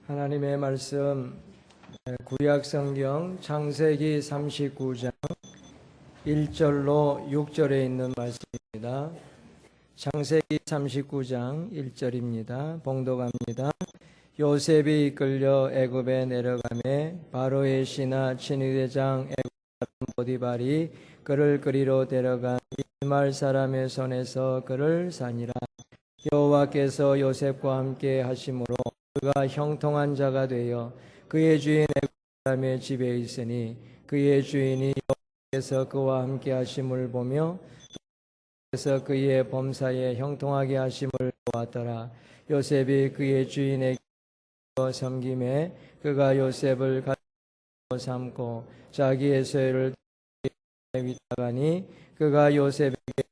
하나님의 말씀 구약 성경 창세기 39장 1절로 6절에 있는 말씀입니다. 창세기 39장 1절입니다. 봉독합니다. 요셉이 이끌려 애굽에 내려가매 바로의 신하 친위대장 애굽 사람 보디발이 그를 그리로 데려간 이스마엘 사람의 손에서 그를 산이라. 여호와께서 요셉과 함께 하심으로 그가 형통한 자가 되어 그의 주인 애굽 사람의 집에 있으니 그의 주인이 여호와께서 그와 함께 하심을 보며 그래서 그의 범사에 형통하게 하심을 보았더라. 요셉이 그의 주인에게 섬김에 그가 요셉을 가지고 삼고 자기의 소유를 위탁하니 그가 요셉에게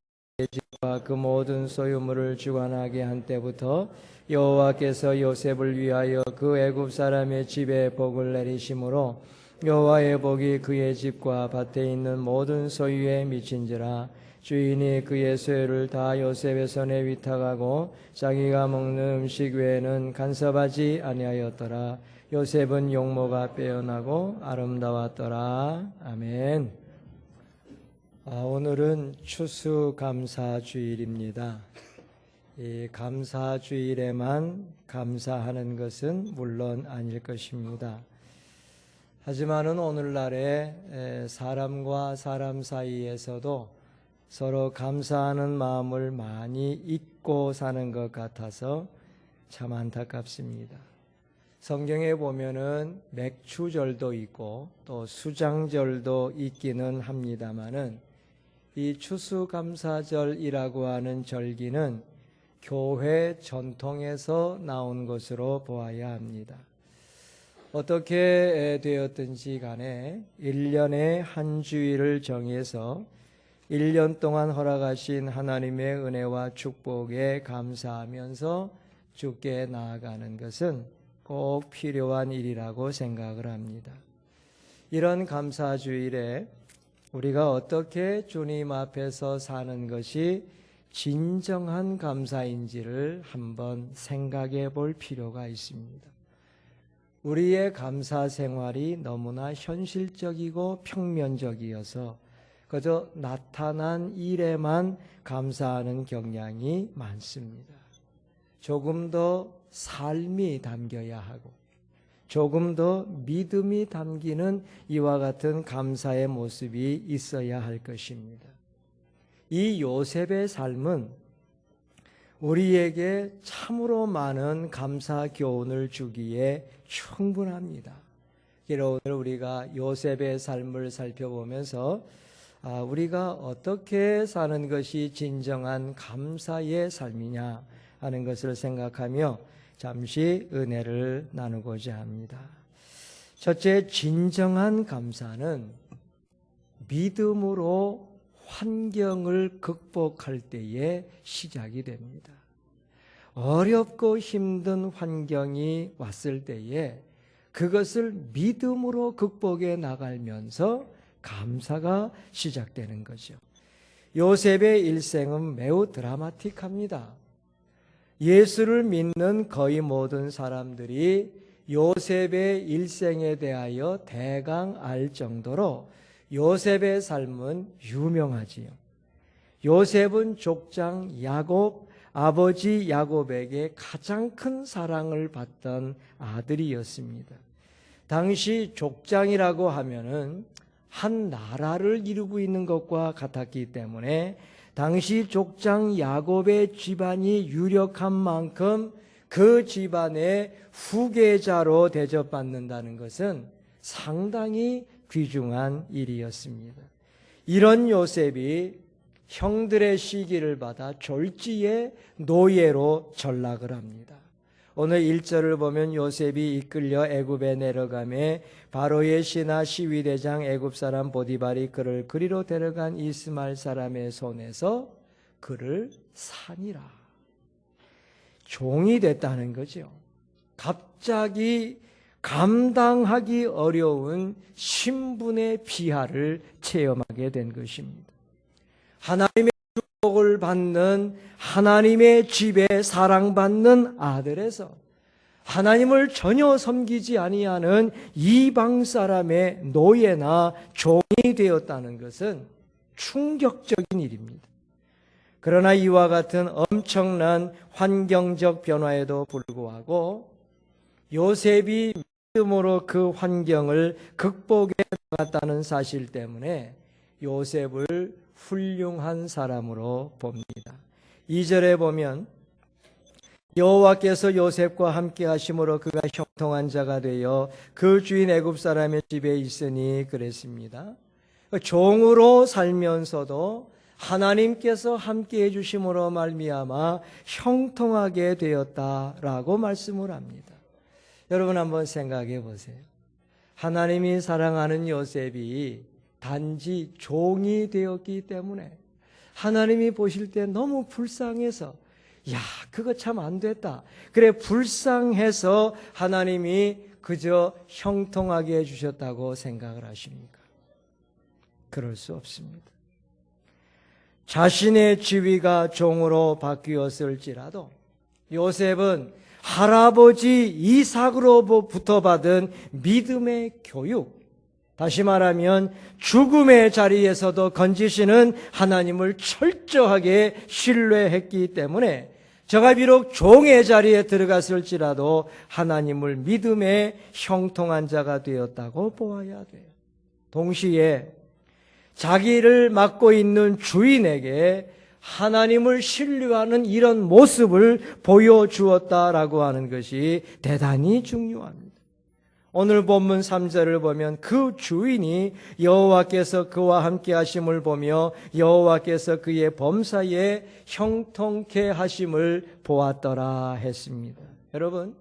집과 그 모든 소유물을 주관하게 한 때부터 여호와께서 요셉을 위하여 그 애굽 사람의 집에 복을 내리심으로 여호와의 복이 그의 집과 밭에 있는 모든 소유에 미친지라. 주인이 그의 소유를 다 요셉의 손에 위탁하고 자기가 먹는 음식 외에는 간섭하지 아니하였더라. 요셉은 용모가 빼어나고 아름다웠더라. 아멘. 오늘은 추수감사주일입니다. 이 감사주일에만 감사하는 것은 물론 아닐 것입니다. 하지만은 오늘날에 사람과 사람 사이에서도 서로 감사하는 마음을 많이 잊고 사는 것 같아서 참 안타깝습니다. 성경에 보면은 맥추절도 있고 또 수장절도 있기는 합니다만은 이 추수감사절이라고 하는 절기는 교회 전통에서 나온 것으로 보아야 합니다. 어떻게 되었든지 간에 1년에 한 주일을 정해서 1년 동안 허락하신 하나님의 은혜와 축복에 감사하면서 주께 나아가는 것은 꼭 필요한 일이라고 생각을 합니다. 이런 감사주일에 우리가 어떻게 주님 앞에서 사는 것이 진정한 감사인지를 한번 생각해 볼 필요가 있습니다. 우리의 감사 생활이 너무나 현실적이고 평면적이어서 그저 나타난 일에만 감사하는 경향이 많습니다. 조금 더 삶이 담겨야 하고 조금 더 믿음이 담기는 이와 같은 감사의 모습이 있어야 할 것입니다. 이 요셉의 삶은 우리에게 참으로 많은 감사 교훈을 주기에 충분합니다. 그래서 오늘 우리가 요셉의 삶을 살펴보면서 우리가 어떻게 사는 것이 진정한 감사의 삶이냐 하는 것을 생각하며 잠시 은혜를 나누고자 합니다. 첫째, 진정한 감사는 믿음으로 환경을 극복할 때에 시작이 됩니다. 어렵고 힘든 환경이 왔을 때에 그것을 믿음으로 극복해 나가면서 감사가 시작되는 거죠. 요셉의 일생은 매우 드라마틱합니다. 예수를 믿는 거의 모든 사람들이 요셉의 일생에 대하여 대강 알 정도로 요셉의 삶은 유명하지요. 요셉은 족장 야곱, 아버지 야곱에게 가장 큰 사랑을 받던 아들이었습니다. 당시 족장이라고 하면은 한 나라를 이루고 있는 것과 같았기 때문에 당시 족장 야곱의 집안이 유력한 만큼 그 집안의 후계자로 대접받는다는 것은 상당히 귀중한 일이었습니다. 이런 요셉이 형들의 시기를 받아 졸지에 노예로 전락을 합니다. 오늘 1절을 보면 요셉이 이끌려 애굽에 내려가매 바로의 신하 시위대장 애굽 사람 보디발이 그를 그리로 데려간 이스마엘 사람의 손에서 그를 산이라. 종이 됐다는 거죠. 갑자기 감당하기 어려운 신분의 비하를 체험하게 된 것입니다. 하나님의 축복을 받는 하나님의 집에 사랑받는 아들에서 하나님을 전혀 섬기지 아니하는 이방 사람의 노예나 종이 되었다는 것은 충격적인 일입니다. 그러나 이와 같은 엄청난 환경적 변화에도 불구하고 요셉이 믿음으로 그 환경을 극복해 나갔다는 사실 때문에 요셉을 훌륭한 사람으로 봅니다. 2절에 보면 여호와께서 요셉과 함께 하심으로 그가 형통한 자가 되어 그 주인 애굽 사람의 집에 있으니 그랬습니다. 종으로 살면서도 하나님께서 함께 해주심으로 말미암아 형통하게 되었다라고 말씀을 합니다. 여러분 한번 생각해 보세요. 하나님이 사랑하는 요셉이 단지 종이 되었기 때문에 하나님이 보실 때 너무 불쌍해서 야, 그거 참 안 됐다. 그래, 불쌍해서 하나님이 그저 형통하게 해주셨다고 생각을 하십니까? 그럴 수 없습니다. 자신의 지위가 종으로 바뀌었을지라도 요셉은 할아버지 이삭으로부터 받은 믿음의 교육, 다시 말하면 죽음의 자리에서도 건지시는 하나님을 철저하게 신뢰했기 때문에 저가 비록 종의 자리에 들어갔을지라도 하나님을 믿음의 형통한 자가 되었다고 보아야 돼요. 동시에 자기를 맡고 있는 주인에게 하나님을 신뢰하는 이런 모습을 보여주었다라고 하는 것이 대단히 중요합니다. 오늘 본문 3절을 보면 그 주인이 여호와께서 그와 함께 하심을 보며 여호와께서 그의 범사에 형통케 하심을 보았더라 했습니다. 여러분,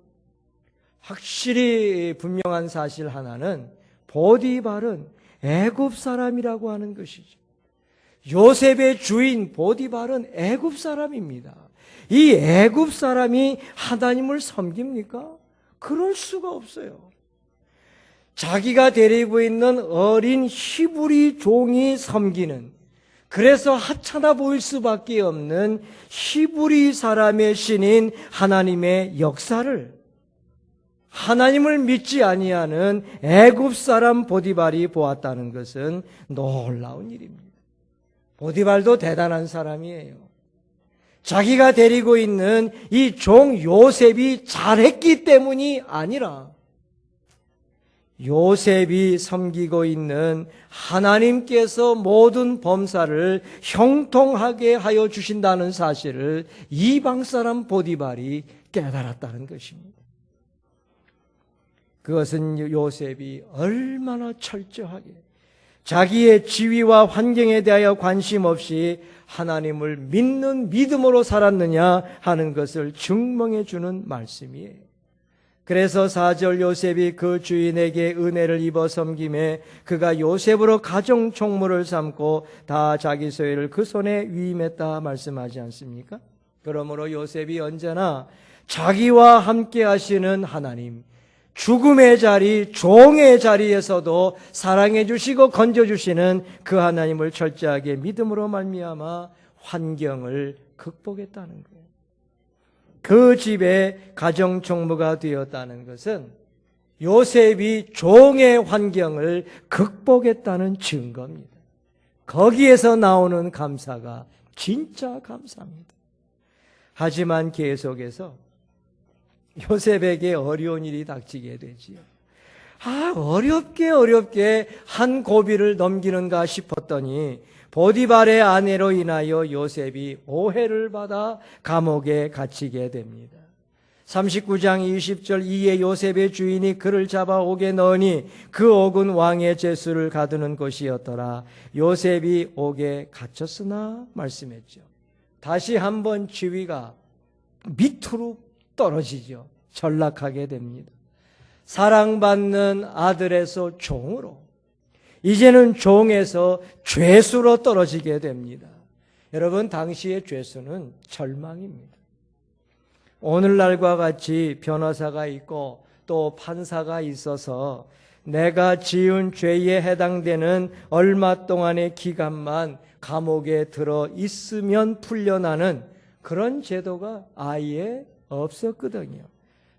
확실히 분명한 사실 하나는 보디발은 애굽 사람이라고 하는 것이죠. 요셉의 주인 보디발은 애굽 사람입니다. 이 애굽 사람이 하나님을 섬깁니까? 그럴 수가 없어요. 자기가 데리고 있는 어린 히브리 종이 섬기는, 그래서 하찮아 보일 수밖에 없는 히브리 사람의 신인 하나님의 역사를 하나님을 믿지 아니하는 애굽 사람 보디발이 보았다는 것은 놀라운 일입니다. 보디발도 대단한 사람이에요. 자기가 데리고 있는 이 종 요셉이 잘했기 때문이 아니라 요셉이 섬기고 있는 하나님께서 모든 범사를 형통하게 하여 주신다는 사실을 이방 사람 보디발이 깨달았다는 것입니다. 그것은 요셉이 얼마나 철저하게 자기의 지위와 환경에 대하여 관심 없이 하나님을 믿는 믿음으로 살았느냐 하는 것을 증명해 주는 말씀이에요. 그래서 4절 요셉이 그 주인에게 은혜를 입어 섬김에 그가 요셉으로 가정 총무를 삼고 다 자기 소유를 그 손에 위임했다 말씀하지 않습니까? 그러므로 요셉이 언제나 자기와 함께 하시는 하나님, 죽음의 자리, 종의 자리에서도 사랑해 주시고 건져 주시는 그 하나님을 철저하게 믿음으로 말미암아 환경을 극복했다는 거예요. 그 집에 가정 총무가 되었다는 것은 요셉이 종의 환경을 극복했다는 증거입니다. 거기에서 나오는 감사가 진짜 감사입니다. 하지만 계속해서 요셉에게 어려운 일이 닥치게 되지요. 어렵게 한 고비를 넘기는가 싶었더니 보디발의 아내로 인하여 요셉이 오해를 받아 감옥에 갇히게 됩니다. 39장 20절 이에 요셉의 주인이 그를 잡아 옥에 넣으니 그 옥은 왕의 제수를 가두는 곳이었더라. 요셉이 옥에 갇혔으나 말씀했죠. 다시 한번 지위가 밑으로 떨어지죠. 전락하게 됩니다. 사랑받는 아들에서 종으로, 이제는 종에서 죄수로 떨어지게 됩니다. 여러분, 당시의 죄수는 절망입니다. 오늘날과 같이 변호사가 있고 또 판사가 있어서 내가 지은 죄에 해당되는 얼마 동안의 기간만 감옥에 들어 있으면 풀려나는 그런 제도가 아예 없었거든요.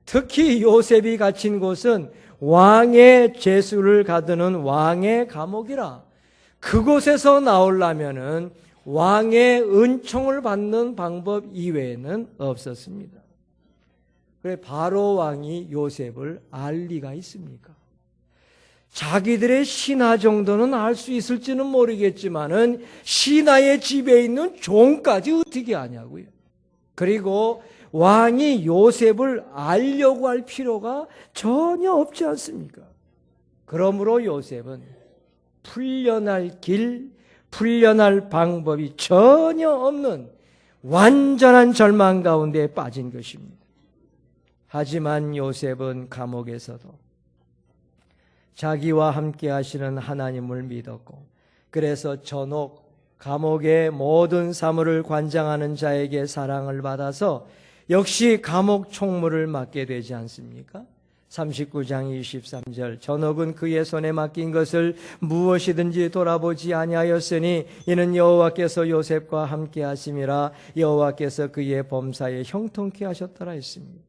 특히 요셉이 갇힌 곳은 왕의 제수를 가두는 왕의 감옥이라 그곳에서 나오려면은 왕의 은총을 받는 방법 이외에는 없었습니다. 그래 바로 왕이 요셉을 알 리가 있습니까? 자기들의 신하 정도는 알 수 있을지는 모르겠지만은 신하의 집에 있는 종까지 어떻게 아냐고요. 그리고 왕이 요셉을 알려고 할 필요가 전혀 없지 않습니까? 그러므로 요셉은 풀려날 길, 풀려날 방법이 전혀 없는 완전한 절망 가운데 빠진 것입니다. 하지만 요셉은 감옥에서도 자기와 함께 하시는 하나님을 믿었고, 그래서 전옥, 감옥의 모든 사물을 관장하는 자에게 사랑을 받아서 역시 감옥 총무를 맡게 되지 않습니까? 39장 23절 전옥은 그의 손에 맡긴 것을 무엇이든지 돌아보지 아니하였으니 이는 여호와께서 요셉과 함께 하심이라 여호와께서 그의 범사에 형통케 하셨더라 했습니다.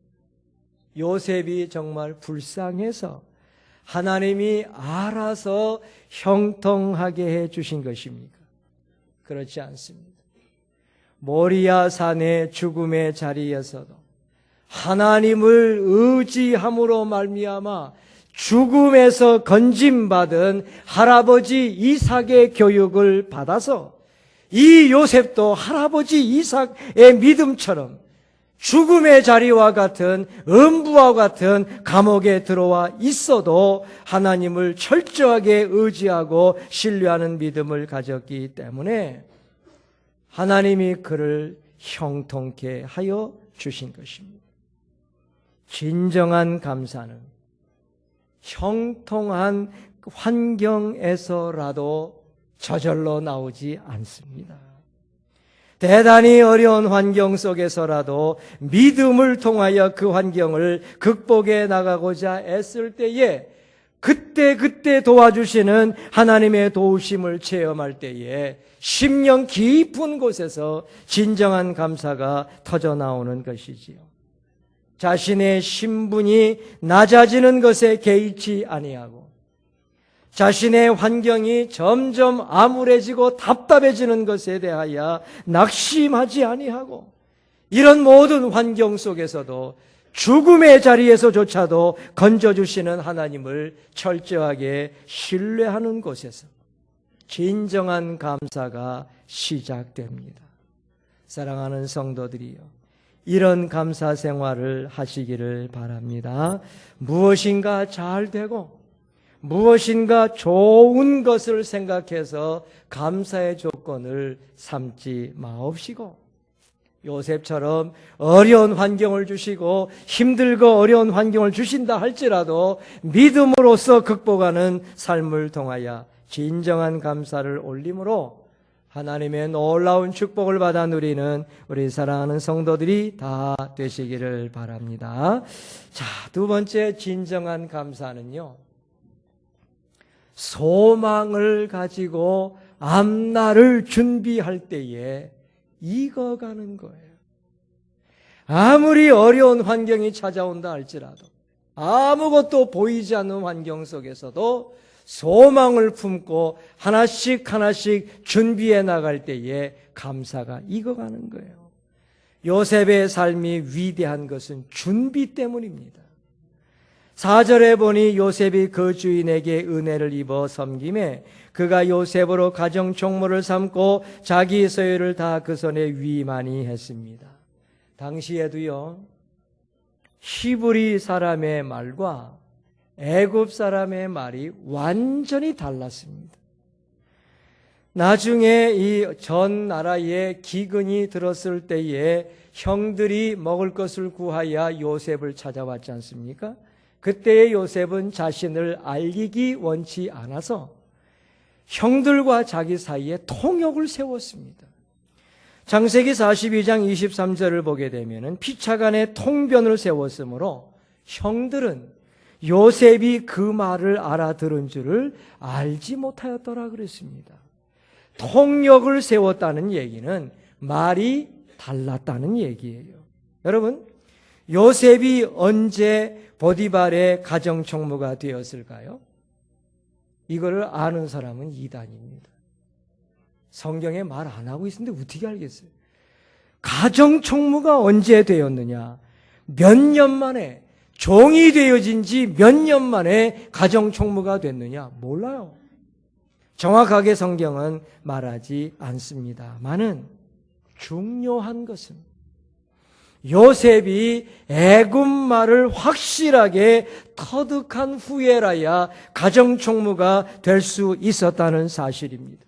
요셉이 정말 불쌍해서 하나님이 알아서 형통하게 해 주신 것입니까? 그렇지 않습니다. 모리아 산의 죽음의 자리에서도 하나님을 의지함으로 말미암아 죽음에서 건짐받은 할아버지 이삭의 교육을 받아서 이 요셉도 할아버지 이삭의 믿음처럼 죽음의 자리와 같은 음부와 같은 감옥에 들어와 있어도 하나님을 철저하게 의지하고 신뢰하는 믿음을 가졌기 때문에 하나님이 그를 형통케 하여 주신 것입니다. 진정한 감사는 형통한 환경에서라도 저절로 나오지 않습니다. 대단히 어려운 환경 속에서라도 믿음을 통하여 그 환경을 극복해 나가고자 애쓸 때에 그때 도와주시는 하나님의 도우심을 체험할 때에 심령 깊은 곳에서 진정한 감사가 터져 나오는 것이지요. 자신의 신분이 낮아지는 것에 개의치 아니하고 자신의 환경이 점점 암울해지고 답답해지는 것에 대하여 낙심하지 아니하고 이런 모든 환경 속에서도 죽음의 자리에서조차도 건져주시는 하나님을 철저하게 신뢰하는 곳에서 진정한 감사가 시작됩니다. 사랑하는 성도들이요, 이런 감사 생활을 하시기를 바랍니다. 무엇인가 잘 되고 무엇인가 좋은 것을 생각해서 감사의 조건을 삼지 마옵시고 요셉처럼 어려운 환경을 주시고 힘들고 어려운 환경을 주신다 할지라도 믿음으로써 극복하는 삶을 통하여 진정한 감사를 올림으로 하나님의 놀라운 축복을 받아 누리는 우리 사랑하는 성도들이 다 되시기를 바랍니다. 자, 두 번째 진정한 감사는요, 소망을 가지고 앞날을 준비할 때에 익어가는 거예요. 아무리 어려운 환경이 찾아온다 할지라도 아무것도 보이지 않는 환경 속에서도 소망을 품고 하나씩 준비해 나갈 때에 감사가 익어가는 거예요. 요셉의 삶이 위대한 것은 준비 때문입니다. 4절에 보니 요셉이 그 주인에게 은혜를 입어 섬김에 그가 요셉으로 가정 총무를 삼고 자기 소유를 다 그 손에 위임하니 했습니다. 당시에도요, 히브리 사람의 말과 애굽 사람의 말이 완전히 달랐습니다. 나중에 이 전 나라에 기근이 들었을 때에 형들이 먹을 것을 구하여 요셉을 찾아왔지 않습니까? 그때의 요셉은 자신을 알리기 원치 않아서 형들과 자기 사이에 통역을 세웠습니다. 창세기 42장 23절을 보게 되면 피차간에 통변을 세웠으므로 형들은 요셉이 그 말을 알아들은 줄을 알지 못하였더라 그랬습니다. 통역을 세웠다는 얘기는 말이 달랐다는 얘기예요. 여러분, 요셉이 언제 보디발의 가정총무가 되었을까요? 이거를 아는 사람은 이단입니다. 성경에 말 안 하고 있는데 어떻게 알겠어요? 가정총무가 언제 되었느냐? 몇 년 만에, 종이 되어진 지 몇 년 만에 가정총무가 됐느냐? 몰라요. 정확하게 성경은 말하지 않습니다만은 중요한 것은 요셉이 애굽 말을 확실하게 터득한 후에라야 가정총무가 될 수 있었다는 사실입니다.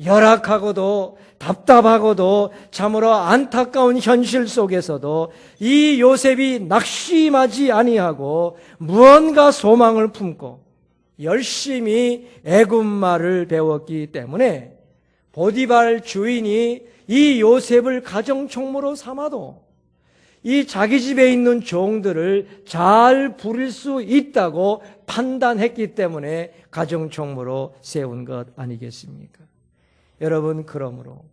열악하고도 답답하고도 참으로 안타까운 현실 속에서도 이 요셉이 낙심하지 아니하고 무언가 소망을 품고 열심히 애굽 말을 배웠기 때문에 보디발 주인이 이 요셉을 가정총무로 삼아도 이 자기 집에 있는 종들을 잘 부릴 수 있다고 판단했기 때문에 가정총무로 세운 것 아니겠습니까? 여러분, 그러므로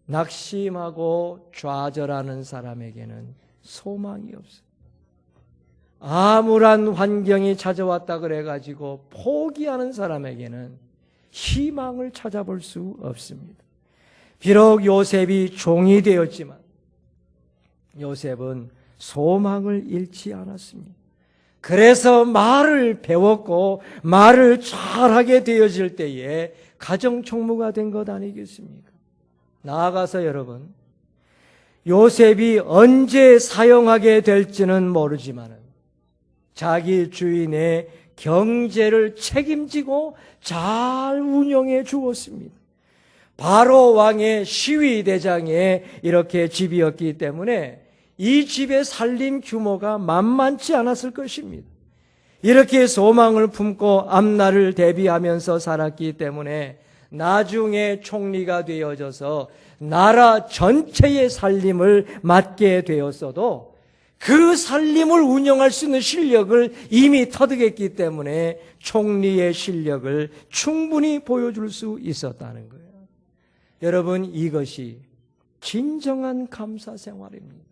낙심하고 좌절하는 사람에게는 소망이 없어요. 암울한 환경이 찾아왔다 그래가지고 포기하는 사람에게는 희망을 찾아볼 수 없습니다. 비록 요셉이 종이 되었지만 요셉은 소망을 잃지 않았습니다. 그래서 말을 배웠고 말을 잘하게 되어질 때에 가정총무가 된 것 아니겠습니까? 나아가서 여러분, 요셉이 언제 사용하게 될지는 모르지만 자기 주인의 경제를 책임지고 잘 운영해 주었습니다. 바로 왕의 시위대장에 이렇게 집이었기 때문에 이 집의 살림 규모가 만만치 않았을 것입니다. 이렇게 소망을 품고 앞날을 대비하면서 살았기 때문에 나중에 총리가 되어져서 나라 전체의 살림을 맡게 되었어도 그 살림을 운영할 수 있는 실력을 이미 터득했기 때문에 총리의 실력을 충분히 보여줄 수 있었다는 거예요. 여러분, 이것이 진정한 감사 생활입니다.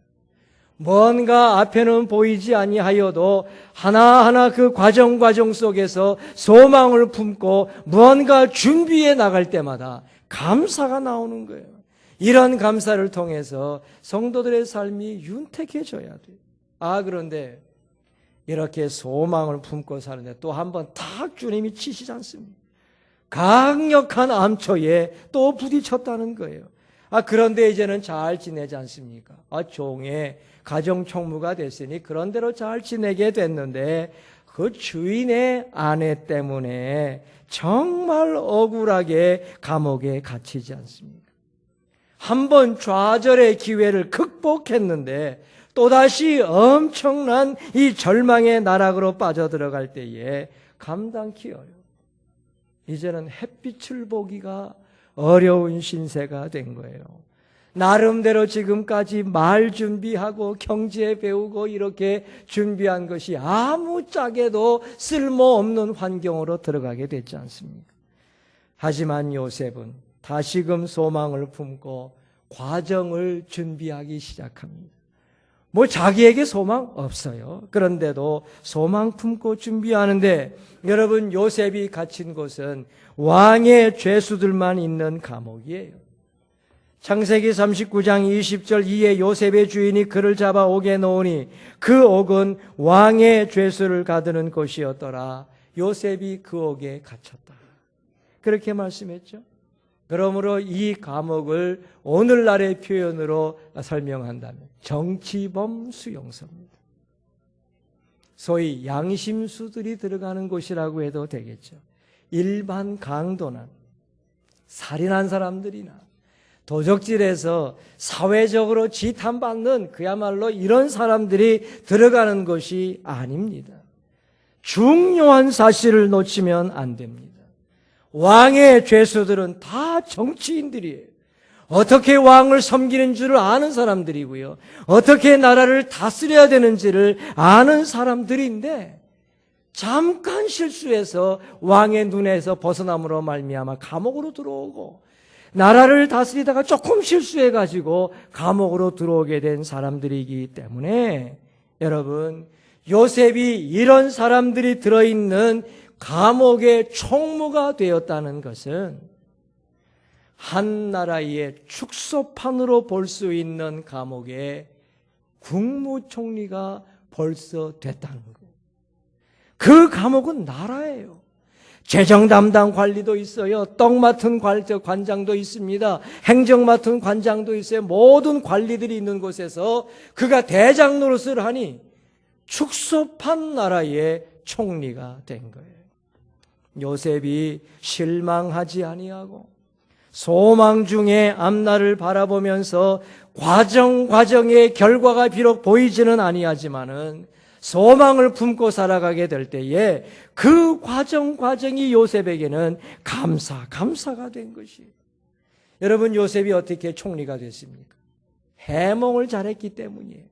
뭔가 앞에는 보이지 아니하여도 하나하나 그 과정 속에서 소망을 품고 무언가 준비해 나갈 때마다 감사가 나오는 거예요. 이런 감사를 통해서 성도들의 삶이 윤택해져야 돼요. 그런데 이렇게 소망을 품고 사는데 또 한 번 탁 주님이 치시지 않습니까? 강력한 암초에 또 부딪혔다는 거예요. 그런데 이제는 잘 지내지 않습니까? 종의 가정총무가 됐으니 그런대로 잘 지내게 됐는데 그 주인의 아내 때문에 정말 억울하게 감옥에 갇히지 않습니까? 한번 좌절의 기회를 극복했는데 또다시 엄청난 이 절망의 나락으로 빠져들어갈 때에 감당키 어려워요. 이제는 햇빛을 보기가 어려운 신세가 된 거예요. 나름대로 지금까지 말 준비하고 경제 배우고 이렇게 준비한 것이 아무짝에도 쓸모없는 환경으로 들어가게 됐지 않습니까? 하지만 요셉은 다시금 소망을 품고 과정을 준비하기 시작합니다. 자기에게 소망 없어요. 그런데도 소망 품고 준비하는데 여러분, 요셉이 갇힌 곳은 왕의 죄수들만 있는 감옥이에요. 창세기 39장 20절 이에 요셉의 주인이 그를 잡아 옥에 넣으니 그 옥은 왕의 죄수를 가두는 곳이었더라. 요셉이 그 옥에 갇혔다. 그렇게 말씀했죠. 그러므로 이 감옥을 오늘날의 표현으로 설명한다면 정치범 수용소입니다. 소위 양심수들이 들어가는 곳이라고 해도 되겠죠. 일반 강도나 살인한 사람들이나 도적질에서 사회적으로 지탄받는 그야말로 이런 사람들이 들어가는 것이 아닙니다. 중요한 사실을 놓치면 안 됩니다. 왕의 죄수들은 다 정치인들이에요. 어떻게 왕을 섬기는 줄을 아는 사람들이고요. 어떻게 나라를 다스려야 되는지를 아는 사람들인데 잠깐 실수해서 왕의 눈에서 벗어남으로 말미암아 감옥으로 들어오고 나라를 다스리다가 조금 실수해가지고 감옥으로 들어오게 된 사람들이기 때문에 여러분, 요셉이 이런 사람들이 들어있는 감옥의 총무가 되었다는 것은 한 나라의 축소판으로 볼 수 있는 감옥의 국무총리가 벌써 됐다는 거예요. 그 감옥은 나라예요. 재정 담당 관리도 있어요. 떡 맡은 관장도 있습니다. 행정 맡은 관장도 있어요. 모든 관리들이 있는 곳에서 그가 대장 노릇을 하니 축소판 나라의 총리가 된 거예요. 요셉이 실망하지 아니하고 소망 중에 앞날을 바라보면서 과정의 결과가 비록 보이지는 아니하지만은 소망을 품고 살아가게 될 때에 그 과정이 요셉에게는 감사가 된 것이에요. 여러분, 요셉이 어떻게 총리가 됐습니까? 해몽을 잘했기 때문이에요.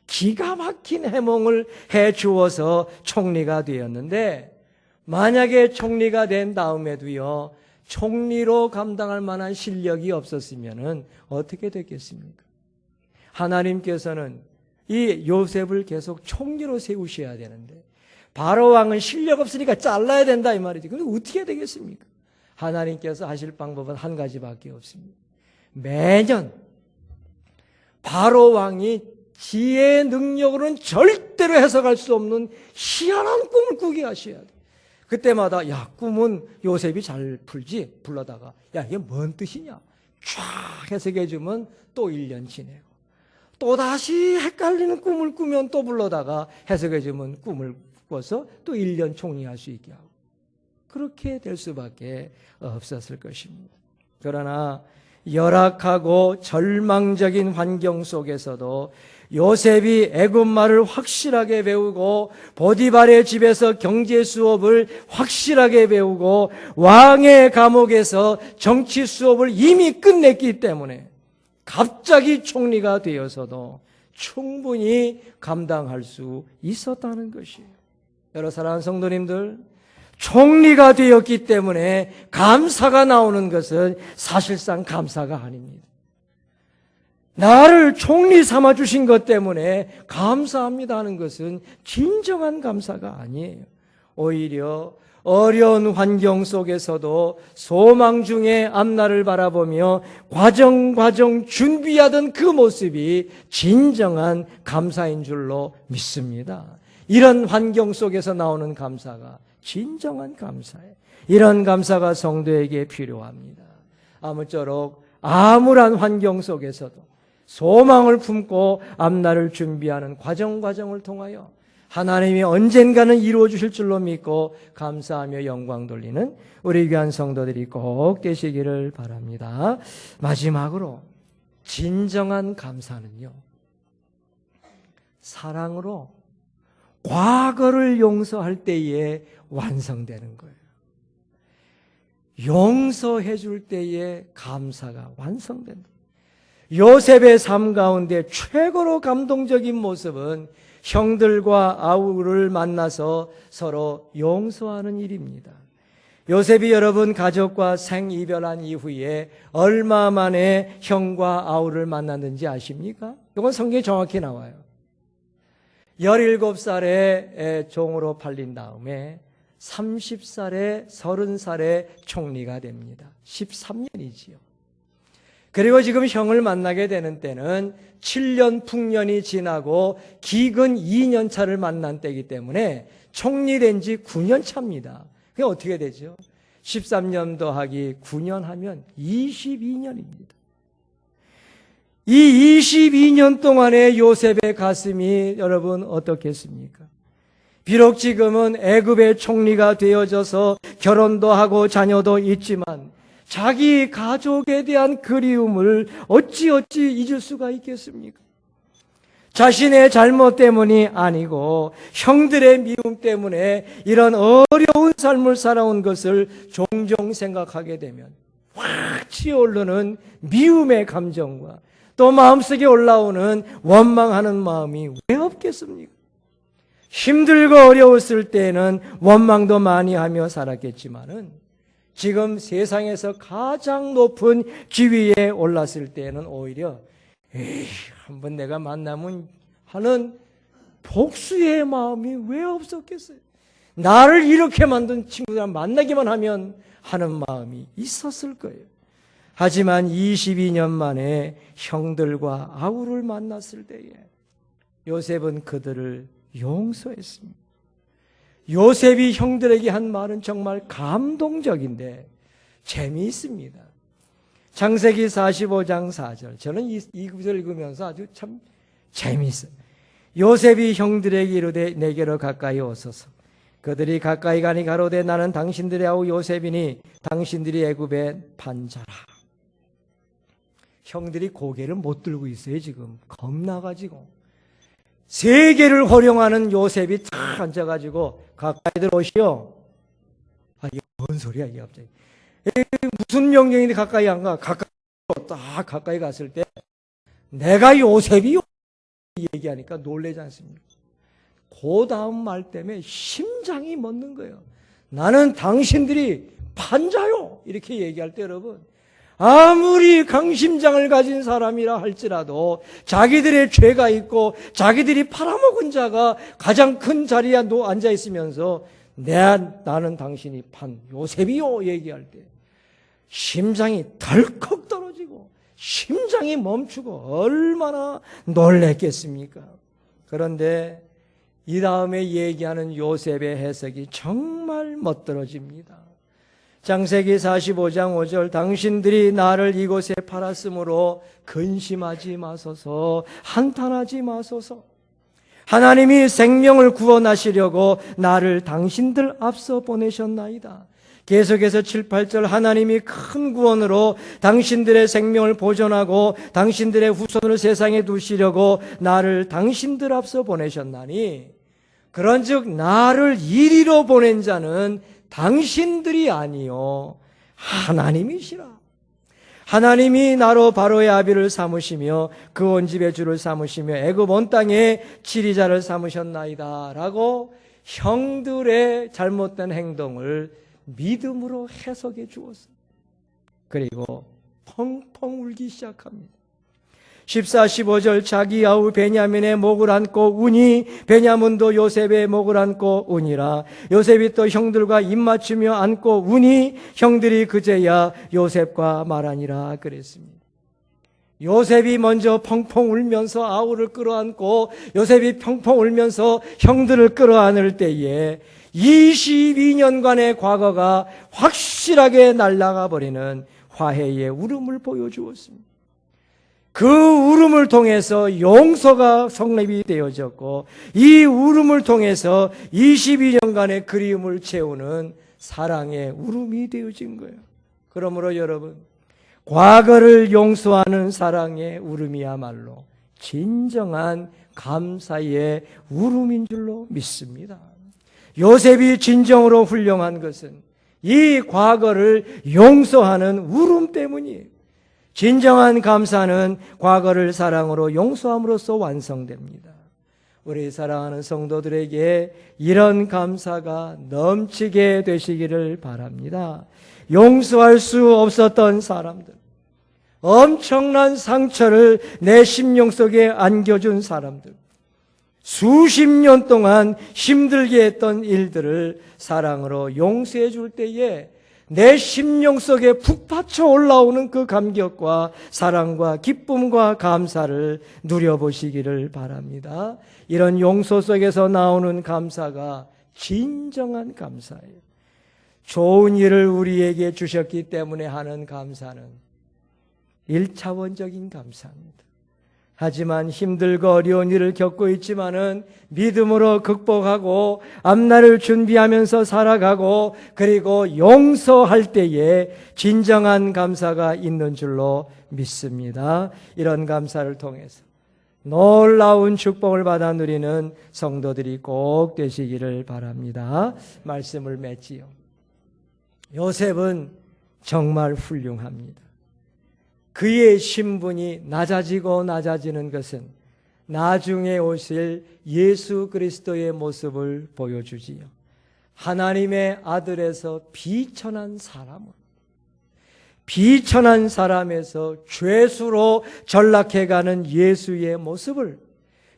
기가 막힌 해몽을 해 주어서 총리가 되었는데, 만약에 총리가 된 다음에도요, 총리로 감당할 만한 실력이 없었으면 어떻게 됐겠습니까? 하나님께서는 이 요셉을 계속 총리로 세우셔야 되는데 바로 왕은 실력 없으니까 잘라야 된다 이 말이지. 근데 어떻게 되겠습니까? 하나님께서 하실 방법은 한 가지밖에 없습니다. 매년 바로 왕이 지혜의 능력으로는 절대로 해석할 수 없는 희한한 꿈을 꾸게 하셔야 돼. 그때마다 야, 꿈은 요셉이 잘 풀지? 불러다가 야, 이게 뭔 뜻이냐? 쫙 해석해 주면 또 1년 지내고 또다시 헷갈리는 꿈을 꾸면 또 불러다가 해석해 주면 꿈을 꿔서 또 1년 총리할 수 있게 하고 그렇게 될 수밖에 없었을 것입니다. 그러나 열악하고 절망적인 환경 속에서도 요셉이 애굽말을 확실하게 배우고 보디발의 집에서 경제 수업을 확실하게 배우고 왕의 감옥에서 정치 수업을 이미 끝냈기 때문에 갑자기 총리가 되어서도 충분히 감당할 수 있었다는 것이에요. 여러 사랑하는 성도님들, 총리가 되었기 때문에 감사가 나오는 것은 사실상 감사가 아닙니다. 나를 총리 삼아 주신 것 때문에 감사합니다 하는 것은 진정한 감사가 아니에요. 오히려 어려운 환경 속에서도 소망 중에 앞날을 바라보며 과정 준비하던 그 모습이 진정한 감사인 줄로 믿습니다. 이런 환경 속에서 나오는 감사가 진정한 감사예요. 이런 감사가 성도에게 필요합니다. 아무쪼록 암울한 환경 속에서도 소망을 품고 앞날을 준비하는 과정을 통하여 하나님이 언젠가는 이루어 주실 줄로 믿고 감사하며 영광 돌리는 우리 귀한 성도들이 꼭 되시기를 바랍니다. 마지막으로 진정한 감사는요, 사랑으로 과거를 용서할 때에 완성되는 거예요. 용서해 줄 때에 감사가 완성된다. 요셉의 삶 가운데 최고로 감동적인 모습은 형들과 아우를 만나서 서로 용서하는 일입니다. 요셉이 여러분 가족과 생이별한 이후에 얼마 만에 형과 아우를 만났는지 아십니까? 이건 성경에 정확히 나와요. 17살에 종으로 팔린 다음에 30살에 30살에 총리가 됩니다. 13년이지요. 그리고 지금 형을 만나게 되는 때는 7년 풍년이 지나고 기근 2년 차를 만난 때이기 때문에 총리된 지 9년 차입니다. 그게 어떻게 되죠? 13년 더하기 9년 하면 22년입니다. 이 22년 동안의 요셉의 가슴이 여러분 어떻겠습니까? 비록 지금은 애굽의 총리가 되어져서 결혼도 하고 자녀도 있지만 자기 가족에 대한 그리움을 어찌 잊을 수가 있겠습니까? 자신의 잘못 때문이 아니고 형들의 미움 때문에 이런 어려운 삶을 살아온 것을 종종 생각하게 되면 확 치어오르는 미움의 감정과 또 마음속에 올라오는 원망하는 마음이 왜 없겠습니까? 힘들고 어려웠을 때에는 원망도 많이 하며 살았겠지만은 지금 세상에서 가장 높은 지위에 올랐을 때는 오히려 한번 내가 만나면 하는 복수의 마음이 왜 없었겠어요? 나를 이렇게 만든 친구들 만나기만 하면 하는 마음이 있었을 거예요. 하지만 22년 만에 형들과 아우를 만났을 때에 요셉은 그들을 용서했습니다. 요셉이 형들에게 한 말은 정말 감동적인데 재미있습니다. 창세기 45장 4절. 저는 이 구절 읽으면서 아주 참 재미있어요. 요셉이 형들에게 이르되 내게로 가까이 오소서. 그들이 가까이 가니 가로되 나는 당신들의 아우 요셉이니 당신들이 애굽의 판자라. 형들이 고개를 못 들고 있어요. 지금 겁나가지고 세계를 호령하는 요셉이 탁 앉아가지고 가까이 들어오시오. 이게 뭔 소리야 이게 갑자기. 무슨 명령인데 가까이 안 가? 딱 가까이 갔을 때 내가 요셉이요 얘기하니까 놀라지 않습니까? 그 다음 말 때문에 심장이 멎는 거예요. 나는 당신들이 판자요 이렇게 얘기할 때 여러분 아무리 강심장을 가진 사람이라 할지라도 자기들의 죄가 있고 자기들이 팔아먹은 자가 가장 큰 자리에 앉아 있으면서 나는 당신이 판 요셉이요 얘기할 때 심장이 덜컥 떨어지고 심장이 멈추고 얼마나 놀랬겠습니까? 그런데 이 다음에 얘기하는 요셉의 해석이 정말 멋들어집니다. 창세기 45장 5절 당신들이 나를 이곳에 팔았으므로 근심하지 마소서 한탄하지 마소서 하나님이 생명을 구원하시려고 나를 당신들 앞서 보내셨나이다. 계속해서 7, 8절 하나님이 큰 구원으로 당신들의 생명을 보존하고 당신들의 후손을 세상에 두시려고 나를 당신들 앞서 보내셨나니 그런즉 나를 이리로 보낸 자는 당신들이 아니요 하나님이시라. 하나님이 나로 바로의 아비를 삼으시며 그 온 집의 주를 삼으시며 애굽 온 땅에 지리자를 삼으셨나이다 라고 형들의 잘못된 행동을 믿음으로 해석해 주었어요. 그리고 펑펑 울기 시작합니다. 14, 15절 자기 아우 베냐민의 목을 안고 우니 베냐민도 요셉의 목을 안고 우니라. 요셉이 또 형들과 입맞추며 안고 우니 형들이 그제야 요셉과 말하니라 그랬습니다. 요셉이 먼저 펑펑 울면서 아우를 끌어안고 요셉이 펑펑 울면서 형들을 끌어안을 때에 22년간의 과거가 확실하게 날아가 버리는 화해의 울음을 보여주었습니다. 그 울음을 통해서 용서가 성립이 되어졌고 이 울음을 통해서 22년간의 그리움을 채우는 사랑의 울음이 되어진 거예요. 그러므로 여러분 과거를 용서하는 사랑의 울음이야말로 진정한 감사의 울음인 줄로 믿습니다. 요셉이 진정으로 훌륭한 것은 이 과거를 용서하는 울음 때문이에요. 진정한 감사는 과거를 사랑으로 용서함으로써 완성됩니다. 우리 사랑하는 성도들에게 이런 감사가 넘치게 되시기를 바랍니다. 용서할 수 없었던 사람들, 엄청난 상처를 내 심령 속에 안겨준 사람들, 수십 년 동안 힘들게 했던 일들을 사랑으로 용서해 줄 때에 내 심령 속에 북받쳐 올라오는 그 감격과 사랑과 기쁨과 감사를 누려보시기를 바랍니다. 이런 용서 속에서 나오는 감사가 진정한 감사예요. 좋은 일을 우리에게 주셨기 때문에 하는 감사는 1차원적인 감사입니다. 하지만 힘들고 어려운 일을 겪고 있지만은 믿음으로 극복하고 앞날을 준비하면서 살아가고 그리고 용서할 때에 진정한 감사가 있는 줄로 믿습니다. 이런 감사를 통해서 놀라운 축복을 받아 누리는 성도들이 꼭 되시기를 바랍니다. 말씀을 맺지요. 요셉은 정말 훌륭합니다. 그의 신분이 낮아지고 낮아지는 것은 나중에 오실 예수 그리스도의 모습을 보여주지요. 하나님의 아들에서 비천한 사람으로, 비천한 사람에서 죄수로 전락해가는 예수의 모습을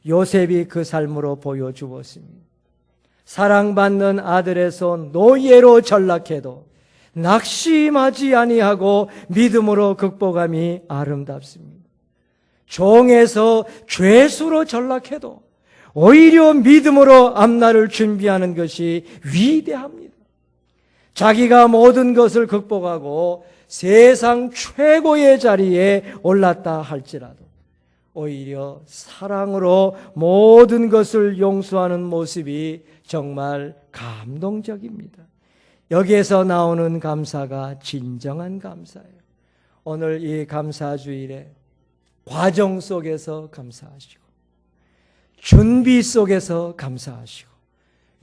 요셉이 그 삶으로 보여주었습니다. 사랑받는 아들에서 노예로 전락해도 낙심하지 아니하고 믿음으로 극복함이 아름답습니다. 종에서 죄수로 전락해도 오히려 믿음으로 앞날을 준비하는 것이 위대합니다. 자기가 모든 것을 극복하고 세상 최고의 자리에 올랐다 할지라도 오히려 사랑으로 모든 것을 용서하는 모습이 정말 감동적입니다. 여기에서 나오는 감사가 진정한 감사예요. 오늘 이 감사주일에 과정 속에서 감사하시고 준비 속에서 감사하시고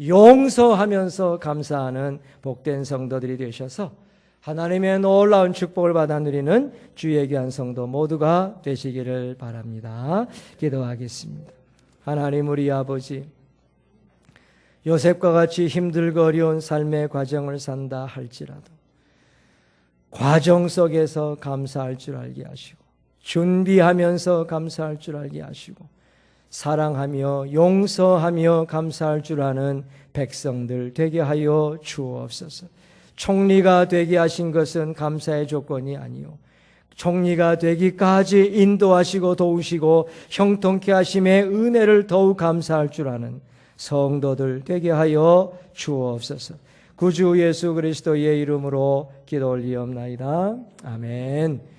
용서하면서 감사하는 복된 성도들이 되셔서 하나님의 놀라운 축복을 받아 누리는 주의 귀한 성도 모두가 되시기를 바랍니다. 기도하겠습니다. 하나님 우리 아버지, 요셉과 같이 힘들고 어려운 삶의 과정을 산다 할지라도 과정 속에서 감사할 줄 알게 하시고 준비하면서 감사할 줄 알게 하시고 사랑하며 용서하며 감사할 줄 아는 백성들 되게 하여 주옵소서. 총리가 되게 하신 것은 감사의 조건이 아니요 총리가 되기까지 인도하시고 도우시고 형통케 하심의 은혜를 더욱 감사할 줄 아는 성도들 되게 하여 주옵소서. 구주 예수 그리스도의 이름으로 기도 올리옵나이다. 아멘.